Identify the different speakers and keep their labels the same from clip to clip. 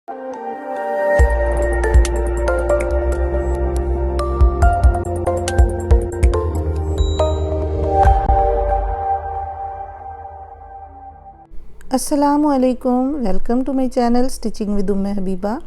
Speaker 1: अस्सलामुअलैकुम, welcome to my channel stitching with Umme Habiba.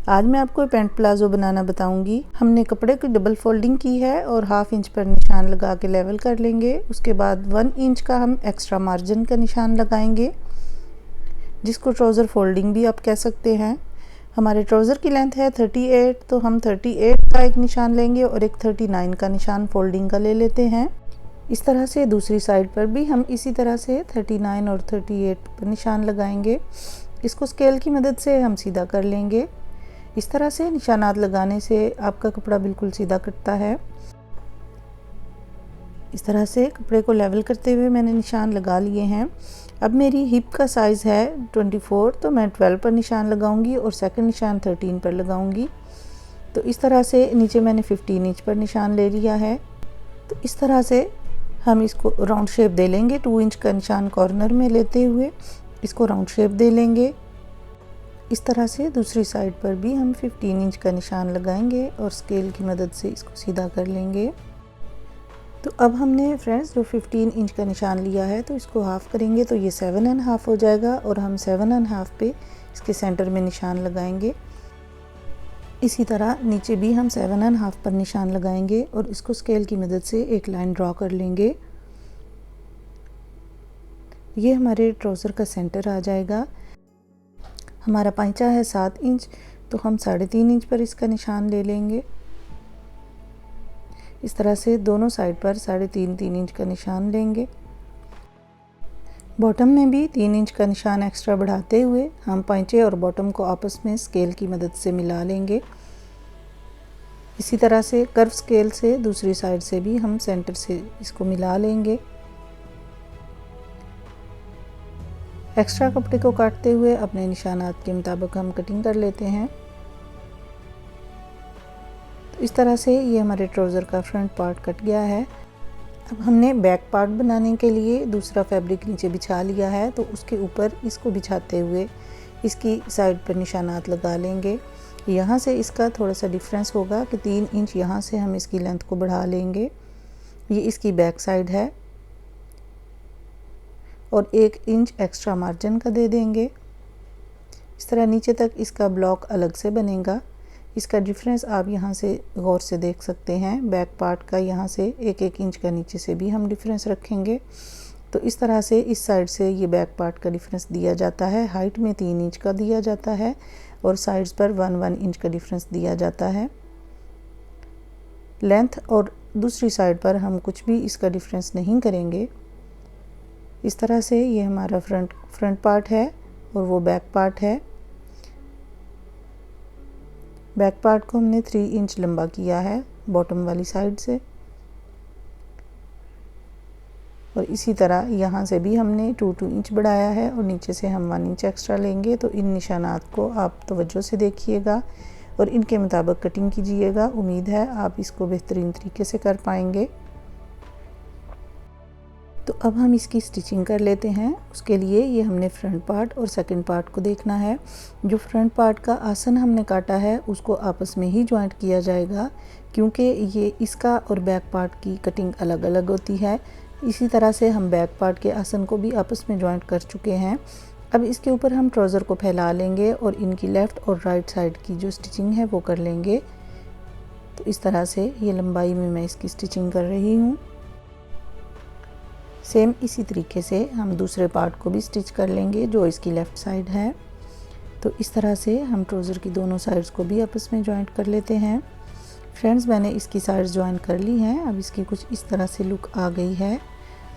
Speaker 1: आज मैं आपको पैंट प्लाज़ो बनाना बताऊंगी। हमने कपड़े की डबल फोल्डिंग की है और हाफ इंच पर निशान लगा के लेवल कर लेंगे। उसके बाद 1 इंच का हम एक्स्ट्रा मार्जिन का निशान लगाएंगे, जिसको ट्राउज़र फोल्डिंग भी आप कह सकते हैं। हमारे ट्राउज़र की लेंथ है 38, तो हम 38 का एक निशान लेंगे और एक 39 का निशान फोल्डिंग का ले लेते हैं। इस तरह से दूसरी साइड पर भी हम इसी तरह से 39 और 38 पर निशान लगाएंगे। इसको स्केल की मदद से हम सीधा कर लेंगे। इस तरह से निशानात लगाने से आपका कपड़ा बिल्कुल सीधा कटता है। इस तरह से कपड़े को लेवल करते हुए मैंने निशान लगा लिए हैं। अब मेरी हिप का साइज़ है 24, तो मैं 12 पर निशान लगाऊंगी और सेकंड निशान 13 पर लगाऊंगी। तो इस तरह से नीचे मैंने 15 इंच पर निशान ले लिया है। तो इस तरह से हम इसको राउंड शेप दे लेंगे। 2 इंच का निशान कॉर्नर में लेते हुए इसको राउंड शेप दे लेंगे। इस तरह से दूसरी साइड पर भी हम 15 इंच का निशान लगाएंगे और स्केल की मदद से इसको सीधा कर लेंगे। तो अब हमने फ्रेंड्स जो 15 इंच का निशान लिया है, तो इसको हाफ़ करेंगे तो ये 7.5 हो जाएगा और हम 7.5 पे इसके सेंटर में निशान लगाएंगे। इसी तरह नीचे भी हम 7.5 पर निशान लगाएंगे और इसको स्केल की मदद से एक लाइन ड्रॉ कर लेंगे। ये हमारे ट्राउज़र का सेंटर आ जाएगा। हमारा पांचा है 7 इंच, तो हम 3.5 इंच पर इसका निशान ले लेंगे। इस तरह से दोनों साइड पर 3.5 इंच का निशान लेंगे। बॉटम में भी 3 इंच का निशान एक्स्ट्रा बढ़ाते हुए हम पांचे और बॉटम को आपस में स्केल की मदद से मिला लेंगे। इसी तरह से कर्व स्केल से दूसरी साइड से भी हम सेंटर से इसको मिला लेंगे। एक्स्ट्रा कपड़े को काटते हुए अपने निशानात के मुताबिक हम कटिंग कर लेते हैं। तो इस तरह से ये हमारे ट्राउज़र का फ्रंट पार्ट कट गया है। अब हमने बैक पार्ट बनाने के लिए दूसरा फैब्रिक नीचे बिछा लिया है, तो उसके ऊपर इसको बिछाते हुए इसकी साइड पर निशानात लगा लेंगे। यहाँ से इसका थोड़ा सा डिफरेंस होगा कि 3 इंच यहाँ से हम इसकी लेंथ को बढ़ा लेंगे। ये इसकी बैक साइड है और 1 इंच एक्स्ट्रा मार्जिन का दे देंगे। इस तरह नीचे तक इसका ब्लॉक अलग से बनेगा। इसका डिफरेंस आप यहाँ से गौर से देख सकते हैं। बैक पार्ट का यहाँ से 1-1 इंच का नीचे से भी हम डिफरेंस रखेंगे। तो इस तरह से इस साइड से ये बैक पार्ट का डिफरेंस दिया जाता है। हाइट में 3 इंच का दिया जाता है और साइड्स पर 1-1 इंच का डिफरेंस दिया जाता है। लेंथ और दूसरी साइड पर हम कुछ भी इसका डिफरेंस नहीं करेंगे। इस तरह से ये हमारा फ्रंट पार्ट है और वो बैक पार्ट है। बैक पार्ट को हमने 3 इंच लंबा किया है बॉटम वाली साइड से, और इसी तरह यहाँ से भी हमने 2 इंच बढ़ाया है और नीचे से हम 1 इंच एक्स्ट्रा लेंगे। तो इन निशानात को आप तवज्जो से देखिएगा और इनके मुताबिक कटिंग कीजिएगा। उम्मीद है आप इसको बेहतरीन तरीके से कर पाएंगे। तो अब हम इसकी स्टिचिंग कर लेते हैं। उसके लिए ये हमने फ्रंट पार्ट और सेकंड पार्ट को देखना है। जो फ्रंट पार्ट का आसन हमने काटा है उसको आपस में ही जॉइंट किया जाएगा, क्योंकि ये इसका और बैक पार्ट की कटिंग अलग अलग होती है। इसी तरह से हम बैक पार्ट के आसन को भी आपस में जॉइंट कर चुके हैं। अब इसके ऊपर हम ट्राउज़र को फैला लेंगे और इनकी लेफ़्ट और राइट साइड की जो स्टिचिंग है वो कर लेंगे। तो इस तरह से ये लंबाई में मैं इसकी स्टिचिंग कर रही हूँ। सेम इसी तरीके से हम दूसरे पार्ट को भी स्टिच कर लेंगे जो इसकी लेफ़्ट साइड है। तो इस तरह से हम ट्राउज़र की दोनों साइड्स को भी आपस में जॉइंट कर लेते हैं। फ्रेंड्स, मैंने इसकी साइड्स जॉइन कर ली हैं। अब इसकी कुछ इस तरह से लुक आ गई है,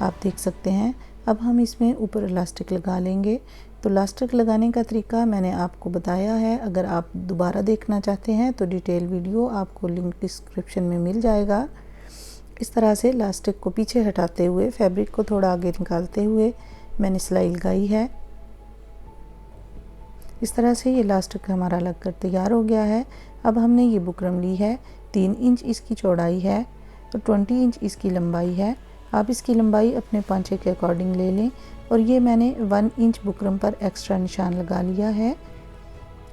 Speaker 1: आप देख सकते हैं। अब हम इसमें ऊपर इलास्टिक लगा लेंगे। तो इलास्टिक लगाने का तरीका मैंने आपको बताया है। अगर आप दोबारा देखना चाहते हैं तो डिटेल वीडियो आपको लिंक डिस्क्रिप्शन में मिल जाएगा। इस तरह से इलास्टिक को पीछे हटाते हुए फैब्रिक को थोड़ा आगे निकालते हुए मैंने सिलाई लगाई है। इस तरह से ये इलास्टिक हमारा लगकर तैयार हो गया है। अब हमने ये बुकरम ली है, 3 इंच इसकी चौड़ाई है और 20 इंच इसकी लंबाई है। आप इसकी लंबाई अपने पांचे के अकॉर्डिंग ले लें और ये मैंने 1 इंच बुकरम पर एक्स्ट्रा निशान लगा लिया है।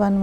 Speaker 1: 1